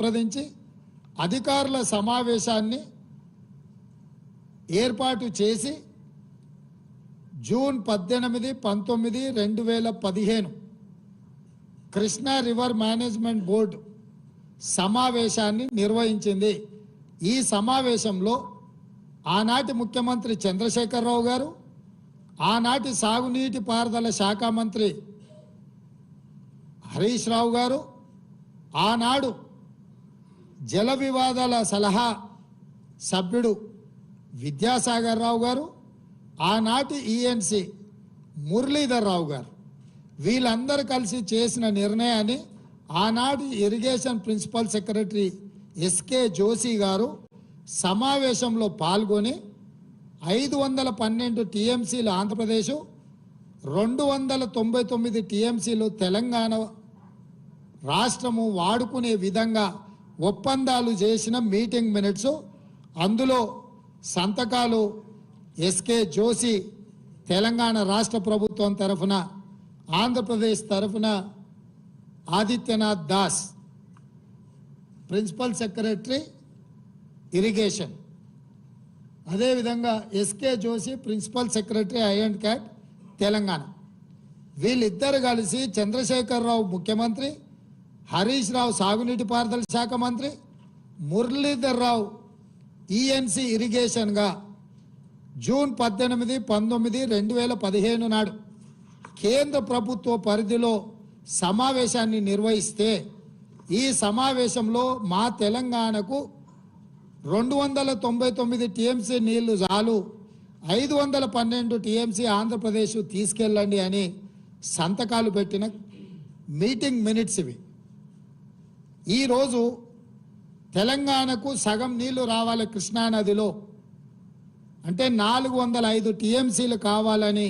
సంప్రదించి అధికారుల సమావేశాన్ని ఏర్పాటు చేసి June 18, 19, 2015 Krishna river management board సమావేశాన్ని నిర్వహించింది. ఈ సమావేశంలో ఆనాటి ముఖ్యమంత్రి చంద్రశేఖరరావు గారు, ఆనాటి సాగునీటి పారుదల శాఖ మంత్రి హరీష్ రావు గారు, ఆనాడు జల వివాదాల సలహా సభ్యుడు విద్యాసాగర్ రావు గారు, ఆనాటి ఈఎన్సి మురళీధర్ రావు గారు, వీళ్ళందరూ కలిసి చేసిన నిర్ణయాన్ని ఆనాటి irrigation principal secretary S K Joshi గారు సమావేశంలో పాల్గొని 512 టీఎంసీలు ఆంధ్రప్రదేశ్, 299 టీఎంసీలు తెలంగాణ రాష్ట్రము వాడుకునే విధంగా ఒప్పందాలు చేసిన మీటింగ్ మినిట్స్, అందులో సంతకాలు ఎస్కే జోషి తెలంగాణ రాష్ట్ర ప్రభుత్వం తరఫున, ఆంధ్రప్రదేశ్ తరఫున Adityanath Das principal secretary irrigation, అదేవిధంగా ఎస్కే జోషి ప్రిన్సిపల్ సెక్రటరీ ఐ&క్యాట్ తెలంగాణ, వీళ్ళిద్దరు కలిసి చంద్రశేఖరరావు ముఖ్యమంత్రి, హరీష్ రావు సాగునీటి పారుదల శాఖ మంత్రి, మురళీధర్ రావు ఈఎన్సి ఇరిగేషన్గా జూన్ 18, 19, 2015 నాడు కేంద్ర ప్రభుత్వ పరిధిలో సమావేశాన్ని నిర్వహిస్తే ఈ సమావేశంలో మా తెలంగాణకు 299 టీఎంసీ నీళ్లు చాలు, 512 టీఎంసీ ఆంధ్రప్రదేశ్ తీసుకెళ్ళండి అని సంతకాలు పెట్టిన మీటింగ్ మినిట్స్ ఇవి. ఈరోజు తెలంగాణకు సగం నీళ్లు రావాలి కృష్ణానదిలో అంటే 405 టీఎంసీలు కావాలని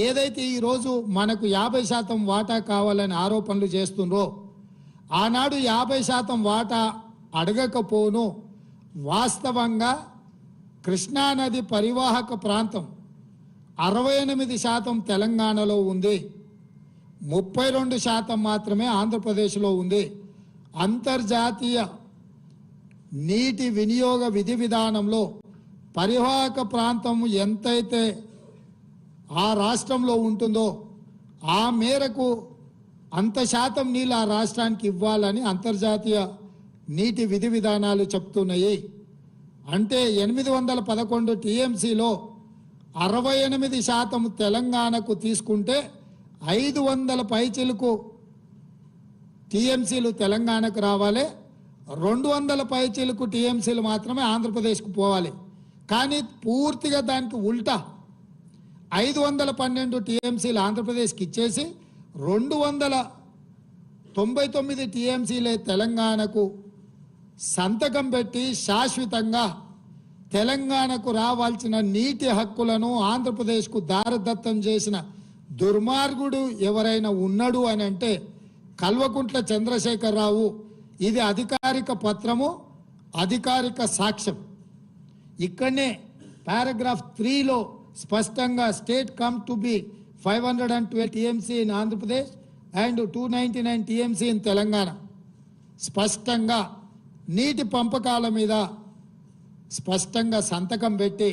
ఏదైతే ఈరోజు మనకు 50% వాటా కావాలని ఆరోపణలు చేస్తుండ్రో, ఆనాడు 50% వాటా అడగకపోను, వాస్తవంగా కృష్ణానది పరివాహక ప్రాంతం 68% తెలంగాణలో ఉంది, 32% మాత్రమే ఆంధ్రప్రదేశ్లో ఉంది. అంతర్జాతీయ నీటి వినియోగ విధి విధానంలో పరివాహక ప్రాంతం ఎంతైతే ఆ రాష్ట్రంలో ఉంటుందో ఆ మేరకు అంత శాతం నీళ్ళు ఆ రాష్ట్రానికి ఇవ్వాలని అంతర్జాతీయ నీటి విధి విధానాలు చెప్తున్నాయి. అంటే 811 టీఎంసీలో 68% తెలంగాణకు తీసుకుంటే 500 పైచిలకు టీఎంసీలు తెలంగాణకు రావాలి, 200 పైచిలకు టీఎంసీలు మాత్రమే ఆంధ్రప్రదేశ్కు పోవాలి. కానీ పూర్తిగా దానికి ఉల్టా 512 టీఎంసీలు ఆంధ్రప్రదేశ్కి ఇచ్చేసి 299 టీఎంసీలే తెలంగాణకు సంతకం పెట్టి శాశ్వతంగా తెలంగాణకు రావాల్సిన నీటి హక్కులను ఆంధ్రప్రదేశ్కు దారదత్తం చేసిన దుర్మార్గుడు ఎవరైనా ఉన్నాడు అని అంటే కల్వకుంట్ల చంద్రశేఖరరావు. ఇది అధికారిక పత్రము, అధికారిక సాక్ష్యం. ఇక్కడనే పారాగ్రాఫ్ 3లో స్పష్టంగా state come to be 512 TMC in Andhra Pradesh and 299 TMC in Telangana స్పష్టంగా నీటి పంపకాల మీద స్పష్టంగా సంతకం పెట్టి